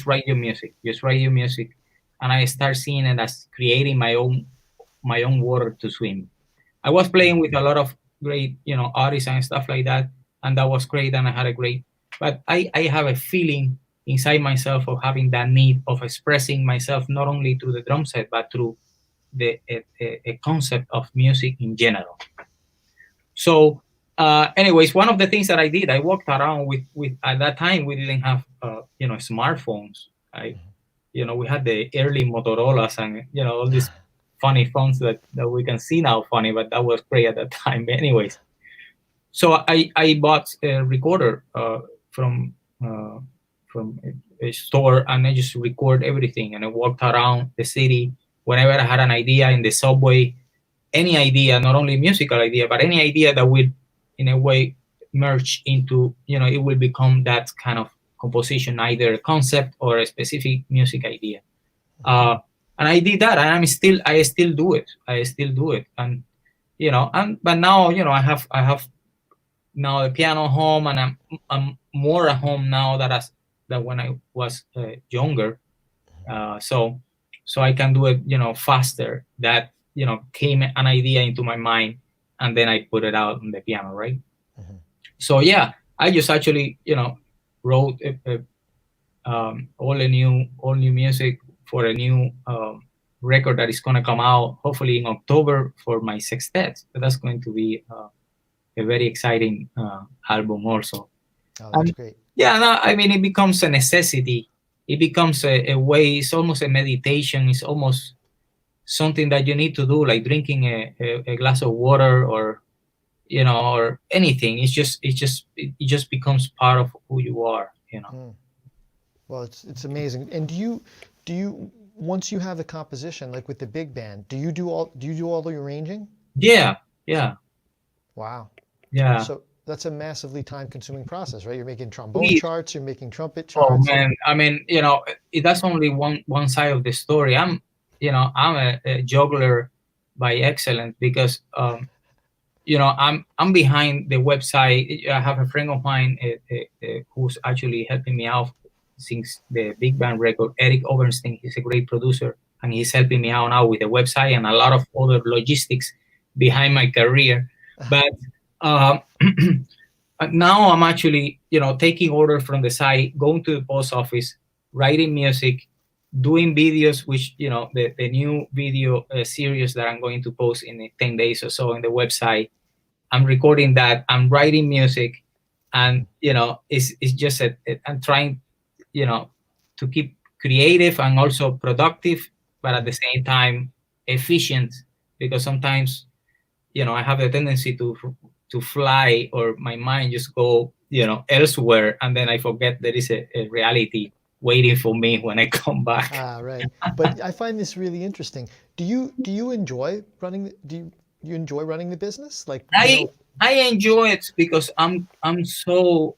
write your music, just write your music, and I start seeing it as creating my own water to swim. I was playing with a lot of great, artists and stuff like that, and that was great, and I had a great. But I have a feeling inside myself of having that need of expressing myself not only through the drum set but through a concept of music in general. So, anyways, one of the things that I did, I walked around with at that time we didn't have smartphones. We had the early Motorola's and all these funny phones that we can see now funny, but that was great at that time. Anyways, so I bought a recorder from a store, and I just record everything, and I walked around the city whenever I had an idea in the subway, any idea, not only musical idea, but any idea that would in a way merge into, it will become that kind of composition, either a concept or a specific music idea. And I did that, and I still do it. And but now, I have now a piano home, and I'm more at home now than when I was younger. So I can do it, faster. That came an idea into my mind, and then I put it out on the piano, right? Mm-hmm. So yeah, I just actually wrote all new music for a new record that is going to come out hopefully in October for my sextet. So that's going to be a very exciting album also. Oh, that's great. Yeah, no, I mean, it becomes a necessity. It becomes a way. It's almost a meditation. It's almost something that you need to do, like drinking a glass of water, or or anything. It just becomes part of who you are. Well, it's amazing. And do you once you have the composition, like with the big band, do you do all the arranging? Yeah. Wow. Yeah. So that's a massively time-consuming process, right? You're making trombone charts, you're making trumpet charts. Oh man, I mean, that's only one side of the story. I'm a juggler by excellence, because I'm behind the website. I have a friend of mine who's actually helping me out since the big band record, Eric Oberstein. He's a great producer, and he's helping me out now with the website and a lot of other logistics behind my career. But now I'm actually, taking orders from the site, going to the post office, writing music, doing videos, which, the new video series that I'm going to post in 10 days or so on the website. I'm recording that. I'm writing music, and, it's just I'm trying, to keep creative and also productive, but at the same time efficient, because sometimes, I have a tendency to fly, or my mind just go, elsewhere, and then I forget there is a reality waiting for me when I come back. Right. But I find this really interesting. Do you enjoy running? Do you enjoy running the business? Like I enjoy it because I'm so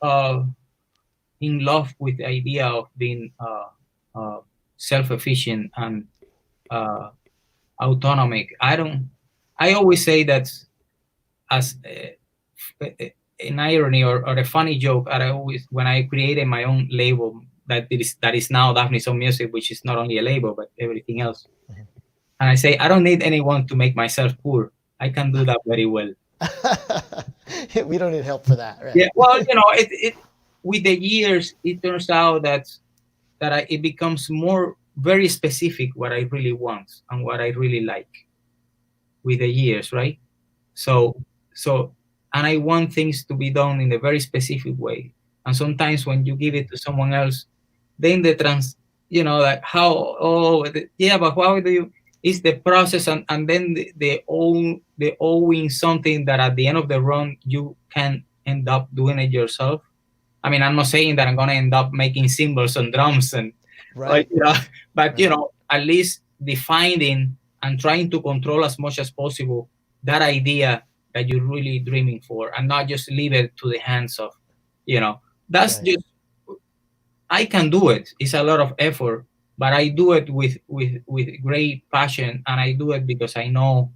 in love with the idea of being self-efficient and autonomic. I always say that as an irony or a funny joke. When I created my own label that is now Dafnis Music, which is not only a label but everything else. Mm-hmm. And I say I don't need anyone to make myself poor. I can do that very well. We don't need help for that, right? Yeah. Well, it with the years it turns out that it becomes more very specific what I really want and what I really like with the years, right? So and I want things to be done in a very specific way. And sometimes when you give it to someone else, then like but how do you? It's the process, and then the owing something that at the end of the run you can end up doing it yourself. I mean, I'm not saying that I'm gonna end up making cymbals and drums and right, but right. At least defining and trying to control as much as possible that idea that you're really dreaming for, and not just leave it to the hands of, that's right. Just, I can do it. It's a lot of effort, but I do it with great passion, and I do it because I know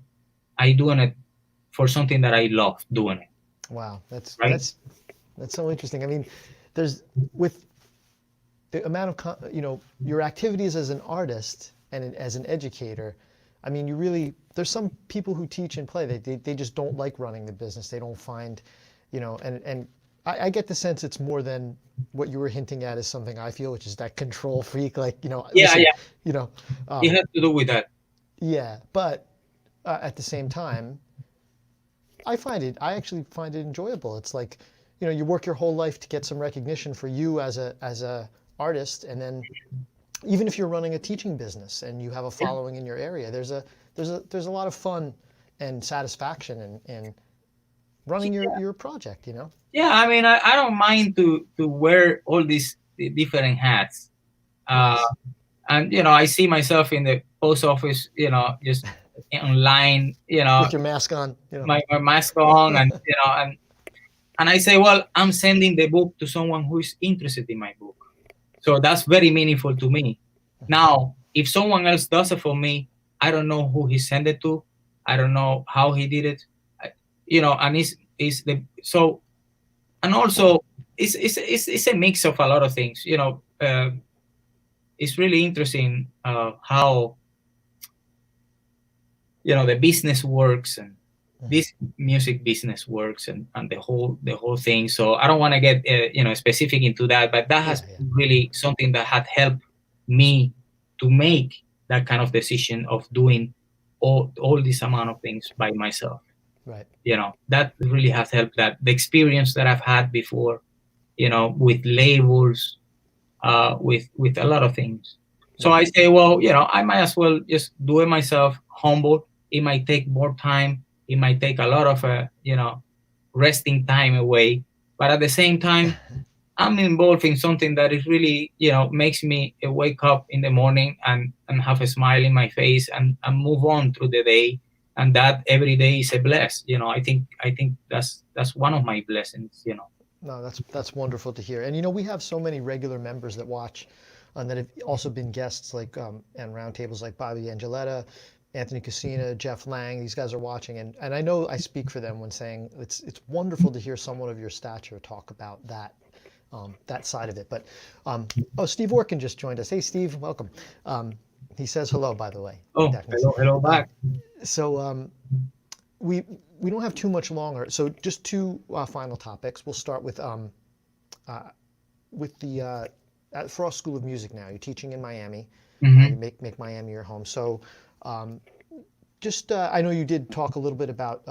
I'm doing it for something that I love doing it. Wow, that's right? that's so interesting. I mean, there's with the amount of your activities as an artist and as an educator. I mean, you really there's some people who teach and play. They just don't like running the business. They don't find, and I get the sense it's more than what you were hinting at is something I feel, which is that control freak. Like, Yeah, listen, yeah. you know, It has to do with that. yeah. But at the same time, I actually find it enjoyable. It's like, you work your whole life to get some recognition for you as a artist, and then even if you're running a teaching business and you have a following in your area, there's a lot of fun and satisfaction in running your project, Yeah, I mean, I don't mind to wear all these different hats. Uh, Nice. and I see myself in the post office, just online, With your mask on, my mask on, and and I say, well, I'm sending the book to someone who is interested in my book. So that's very meaningful to me. Now, if someone else does it for me, I don't know who he sent it to. I don't know how he did it. And it's the so and also it's a mix of a lot of things. It's really interesting how the business works, and this music business works, and the whole thing. So I don't want to get specific into that, but that has Yeah. really something that had helped me to make that kind of decision of doing all this amount of things by myself. Right. That really has helped, that the experience that I've had before, with labels, with a lot of things. So I say, well, I might as well just do it myself, humble. It might take more time. It might take a lot of, resting time away. But at the same time, I'm involved in something that is really, makes me wake up in the morning and have a smile in my face and move on through the day. And that every day is a bless. I think that's one of my blessings. No, that's wonderful to hear. And we have so many regular members that watch, and that have also been guests like and roundtables like Bobby Angeletta, Anthony Casina, Jeff Lang. These guys are watching, and I know I speak for them when saying it's wonderful to hear someone of your stature talk about that side of it. But Steve Orkin just joined us. Hey, Steve, welcome. He says hello, by the way. Oh, Dafnis. hello back. So we don't have too much longer. So just two final topics. We'll start with the at Frost School of Music. Now you're teaching in Miami. You make Miami your home. So just I know you did talk a little bit about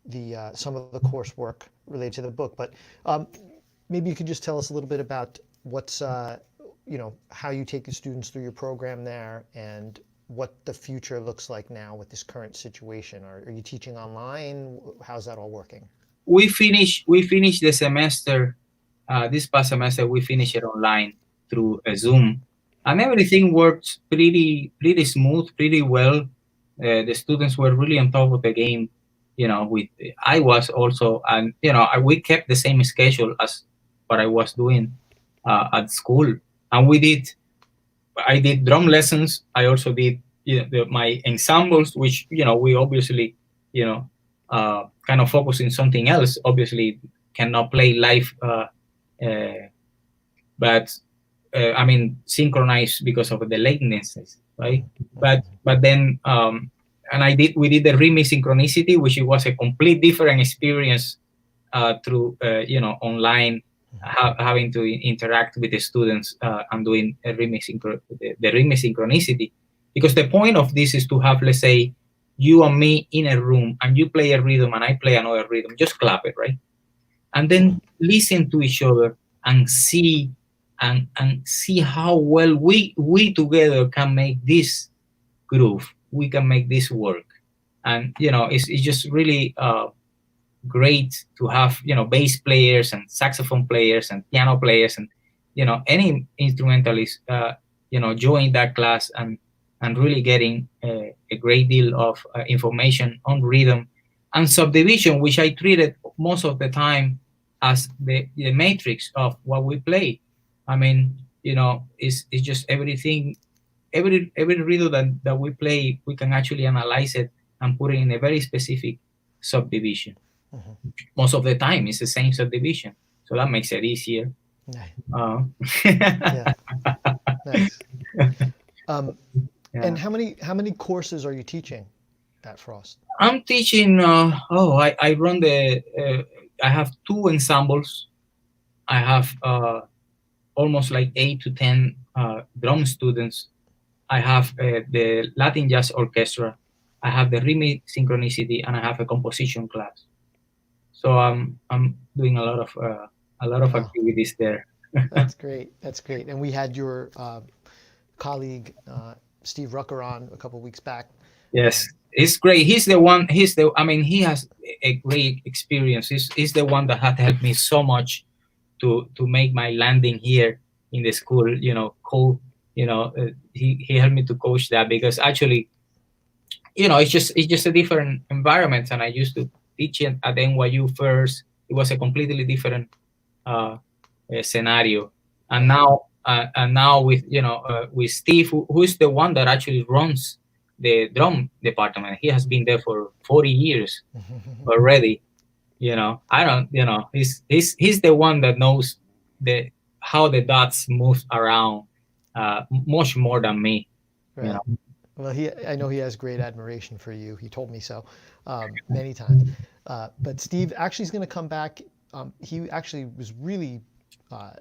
the some of the coursework related to the book, but maybe you could just tell us a little bit about what's how you take the students through your program there, and what the future looks like now with this current situation. Are you teaching online? How's that all working? We finished the semester. This past semester, we finished it online through a Zoom, and everything worked pretty smooth, pretty well. The students were really on top of the game. I was also, and we kept the same schedule as what I was doing at school, and I did drum lessons. I also did my ensembles, which we obviously kind of focus in something else. Obviously, cannot play live, but I mean synchronized because of the latenesses, right? But then and we did the rhythmic synchronicity, which it was a complete different experience through online. Having to interact with the students and doing the rhythmic synchronicity, because the point of this is to have, let's say, you and me in a room, and you play a rhythm and I play another rhythm, just clap it, right? And then listen to each other and see how well we together can make this groove, we can make this work. And it's just really great to have bass players and saxophone players and piano players and any instrumentalist join that class and really getting a great deal of information on rhythm and subdivision, which I treated most of the time as the matrix of what we play. I mean, it's just everything, every rhythm that we play, we can actually analyze it and put it in a very specific subdivision. Most of the time, it's the same subdivision, so that makes it easier. Nice. Yeah. Nice. Yeah. And how many courses are you teaching at Frost? I'm teaching. I run I have 2 ensembles. I have almost like 8 to 10 drum students. I have the Latin Jazz Orchestra. I have the rhythmic synchronicity, and I have a composition class. So I'm doing a lot of Wow. activities there. That's great. That's great. And we had your colleague Steve Rucker on a couple weeks back. Yes, it's great. He's the one. I mean, he has a great experience. He's the one that had helped me so much to make my landing here in the school. You know, he helped me to coach that, because actually, it's just a different environment. And I used to teach it at NYU first. It was a completely different scenario. And now with Steve, who is the one that actually runs the drum department. He has been there for 40 years already. I don't. He's the one that knows how the dots move around much more than me. Right. Well, I know he has great admiration for you. He told me so many times. But Steve actually is going to come back. He actually was really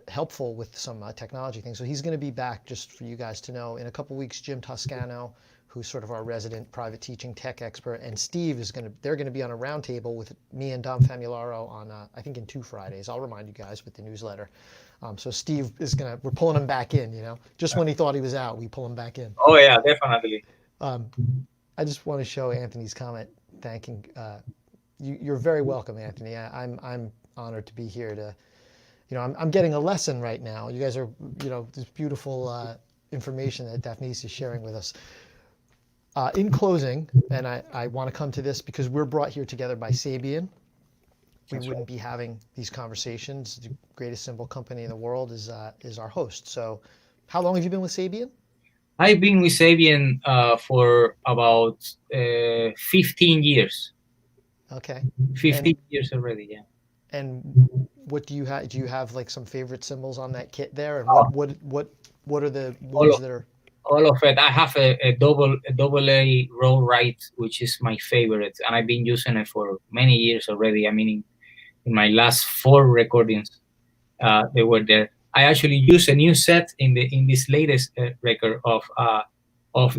helpful with some technology things. So he's going to be back, just for you guys to know. In a couple weeks, Jim Toscano, who's sort of our resident private teaching tech expert, and Steve they're going to be on a roundtable with me and Dom Famularo on, I think, in 2 Fridays. I'll remind you guys with the newsletter. So Steve we're pulling him back in, just when he thought he was out, we pull him back in. Oh yeah, definitely. I just want to show Anthony's comment thanking you're very welcome, Anthony. I'm honored to be here to, I'm getting a lesson right now. You guys are, this beautiful information that Dafnis is sharing with us. In closing, and I want to come to this because we're brought here together by Sabian. We wouldn't be having these conversations. The greatest cymbal company in the world is our host. So how long have you been with Sabian? I've been with Sabian for about 15 years. Okay. 15 years already, yeah. And what do you have? Do you have like some favorite cymbals on that kit there? And what are the ones that are? All of it. I have a double A roll right, which is my favorite, and I've been using it for many years already. I mean, in my last 4 recordings, they were there. I actually use a new set in this latest record of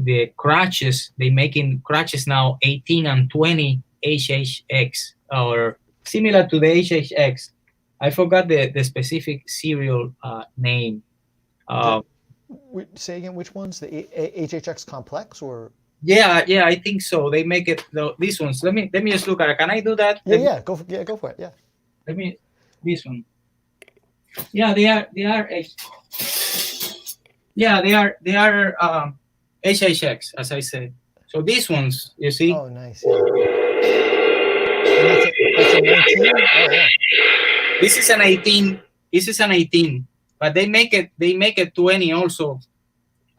the crutches. They making crutches now 18 and 20 HHX, or similar to the HHX. I forgot the specific serial name. Say again, which ones? The HHX complex or? Yeah, I think so. They make it these ones. Let me just look at it. Can I do that? Yeah, go for it. Yeah. This one. Yeah, they are. Yeah, they are HHX, as I said. So these ones, you see. Oh, nice. Yeah. That's a 19. Oh, yeah. This is an 18. This is an 18, but they make it 20 also.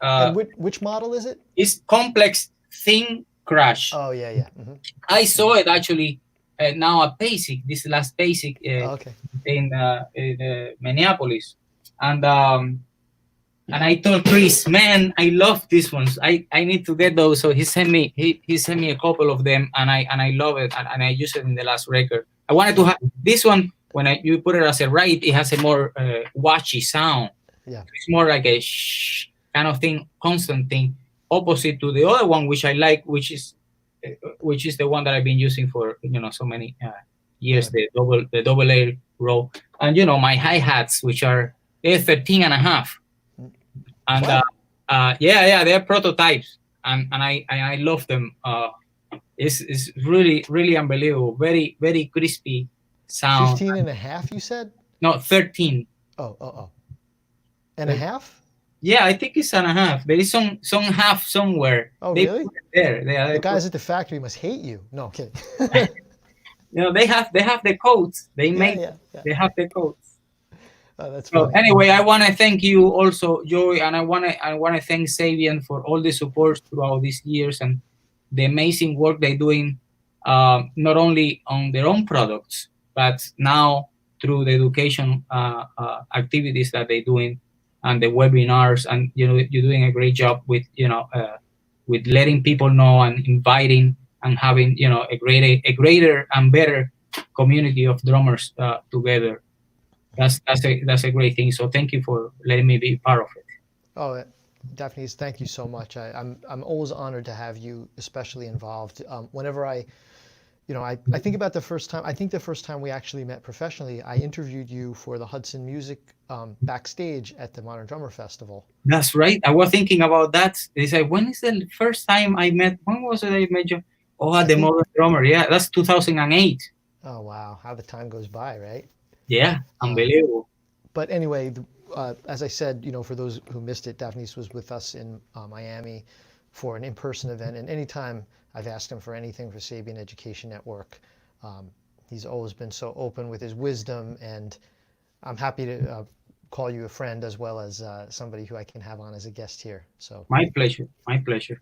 And which model is it? It's complex thin crash. Oh yeah. Mm-hmm. I saw it actually now at Basic. This last Basic okay. in Minneapolis, and I told Chris, man, I love these ones. I need to get those. So he sent me a couple of them, and I love it, and I used it in the last record. I wanted to have this one. When you put it as a right, it has a more watchy sound. Yeah. It's more like a shh kind of thing, constant thing, opposite to the other one, which I like, which is the one that I've been using for so many years, the double A row, and my hi-hats, which are 13 and a half, and they're prototypes, and I love them. It's really, really unbelievable, very, very crispy sound. 15 and a half, you said? No, 13. Oh. And a half? Yeah, I think it's and a half. There is some half somewhere. Oh, really? There. The guys at the factory must hate you. No, I'm kidding. They have the codes. They have the codes. Oh, that's funny. So anyway, I want to thank you also, Joey, and I want to thank Sabian for all the support throughout these years and the amazing work they're doing not only on their own products, but now through the education activities that they're doing and the webinars, and you're doing a great job with with letting people know and inviting and having a greater and better community of drummers together. That's a great thing. So thank you for letting me be part of it. Oh, Dafnis, thank you so much. I'm always honored to have you especially involved. Whenever I think about the first time, I think the first time we actually met professionally, I interviewed you for the Hudson Music backstage at the Modern Drummer Festival. That's right. I was thinking about that. They said, when is the first time I met? When was it I met you? Oh, at the Modern Drummer. Yeah, that's 2008. Oh, wow. How the time goes by, right? Yeah, unbelievable. But anyway, as I said, for those who missed it, Dafnis was with us in Miami for an in-person event. And anytime I've asked him for anything for Sabian Education Network, he's always been so open with his wisdom. And I'm happy to call you a friend as well as somebody who I can have on as a guest here. So my pleasure. My pleasure.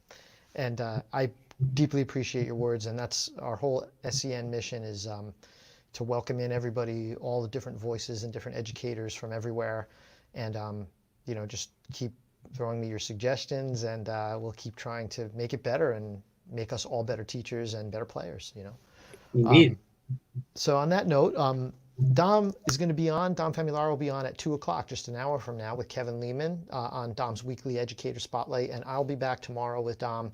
And I deeply appreciate your words. And that's our whole SEN mission is to welcome in everybody, all the different voices and different educators from everywhere. And, just keep throwing me your suggestions, and we'll keep trying to make it better and make us all better teachers and better players, Indeed. So on that note, Dom is going to be on, Dom Famularo will be on at 2 o'clock, just an hour from now, with Kevin Lehman on Dom's weekly Educator Spotlight. And I'll be back tomorrow with Dom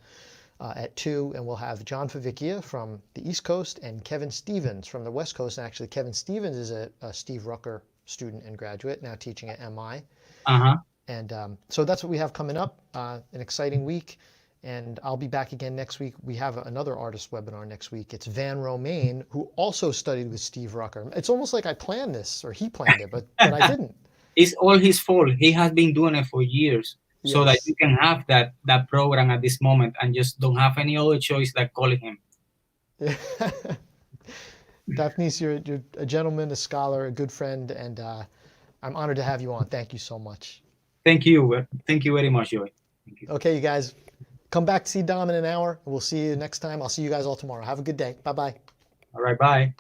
at 2, and we'll have John Favicchia from the East Coast and Kevin Stevens from the West Coast. And actually, Kevin Stevens is a Steve Rucker student and graduate, now teaching at MI. And so that's what we have coming up, an exciting week. And I'll be back again next week. We have another artist webinar next week. It's Van Romain, who also studied with Steve Rucker. It's almost like I planned this, or he planned it, but I didn't. It's all his fault. He has been doing it for years. Yes. So that you can have that program at this moment and just don't have any other choice than calling him. Dafnis, you're a gentleman, a scholar, a good friend, and I'm honored to have you on. Thank you so much. Thank you. Thank you very much, Joey. Thank you. Okay, you guys, come back to see Dom in an hour. We'll see you next time. I'll see you guys all tomorrow. Have a good day. Bye-bye. All right, bye.